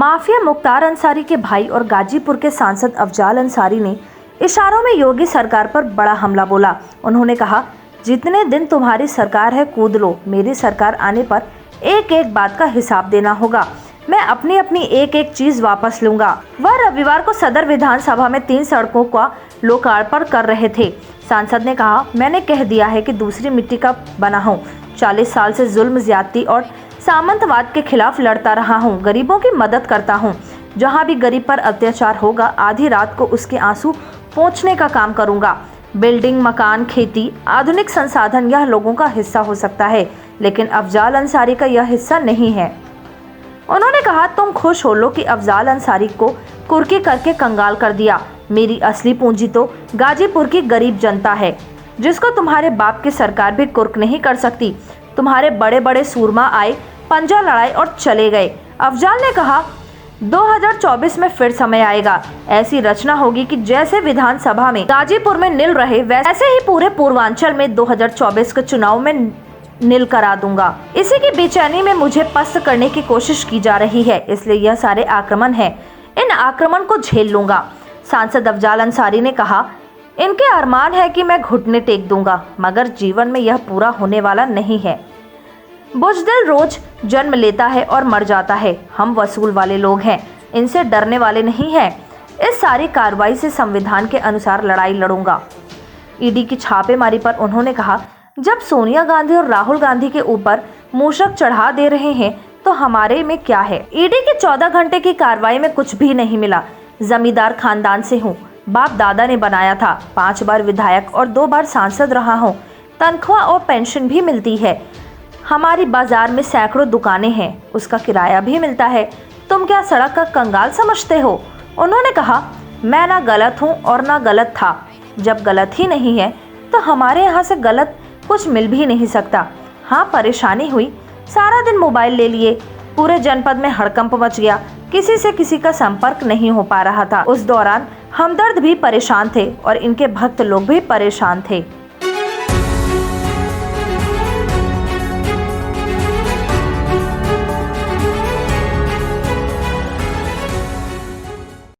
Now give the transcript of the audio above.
Mafia Mukhtar Ansari के भाई और गाजीपुर के सांसद अफजाल अंसारी ने इशारों में योगी सरकार पर बड़ा हमला बोला। उन्होंने कहा, जितने दिन तुम्हारी सरकार है कूद लो, मेरी सरकार आने पर एक एक बात का हिसाब देना होगा। मैं अपनी अपनी एक एक चीज वापस लूंगा। वह रविवार को सदर विधानसभा में 3 सड़कों का लोकार्पण कर रहे थे। सांसद ने कहा, मैंने कह दिया है कि दूसरी मिट्टी का बना हूँ। 40 साल से जुल्म, ज्यादती और सामंतवाद के खिलाफ लड़ता रहा हूँ। गरीबों की मदद करता हूँ। जहाँ भी गरीब पर अत्याचार होगा, आधी रात को उसके आंसू पोंछने का काम करूंगा। बिल्डिंग, मकान, खेती, आधुनिक संसाधन यह लोगों का हिस्सा हो सकता है, लेकिन अफजाल अंसारी का यह हिस्सा नहीं है। उन्होंने कहा, तुम खुश हो लो कि अफजाल अंसारी को कुर्की करके कंगाल कर दिया। मेरी असली पूंजी तो गाजीपुर की गरीब जनता है, जिसको तुम्हारे बाप की सरकार भी कुर्क नहीं कर सकती। तुम्हारे बड़े बड़े सूरमा आए, पंजा लड़ाए और चले गए। अफजाल ने कहा, 2024 में फिर समय आएगा। ऐसी रचना होगी कि जैसे विधानसभा में गाजीपुर में नील रहे, वैसे ही पूरे पूर्वांचल में 2024 के चुनाव में नील करा दूंगा। इसी की बेचैनी में मुझे पस्त करने की कोशिश की जा रही है, इसलिए यह सारे आक्रमण हैं। इन आक्रमण को झेल लूंगा। सांसद अफजाल अंसारी ने कहा, इनके अरमान है कि मैं घुटने टेक दूंगा, मगर जीवन में यह पूरा होने वाला नहीं है। बुजदिल रोज जन्म लेता है और मर जाता है। हम वसूल वाले लोग हैं, इनसे डरने वाले नहीं हैं। इस सारी कार्रवाई से संविधान के अनुसार लड़ाई लड़ूंगा। ईडी की छापेमारी पर उन्होंने कहा, जब सोनिया गांधी और राहुल गांधी के ऊपर मूषक चढ़ा दे रहे हैं तो हमारे में क्या है। ईडी की 14 घंटे की कार्रवाई में कुछ भी नहीं मिला। जमींदार खानदान से हूँ, बाप दादा ने बनाया था। 5 बार विधायक और 2 बार सांसद रहा हूँ। तनख्वाह और पेंशन भी मिलती है। हमारी बाजार में सैकड़ों दुकानें हैं, उसका किराया भी मिलता है। तुम क्या सड़क का कंगाल समझते हो। उन्होंने कहा, मैं ना गलत हूँ और ना गलत था। जब गलत ही नहीं है तो हमारे यहाँ से गलत कुछ मिल भी नहीं सकता। हाँ, परेशानी हुई, सारा दिन मोबाइल ले लिए, पूरे जनपद में हड़कंप मच गया, किसी से किसी का संपर्क नहीं हो पा रहा था। उस दौरान हमदर्द भी परेशान थे और इनके भक्त लोग भी परेशान थे।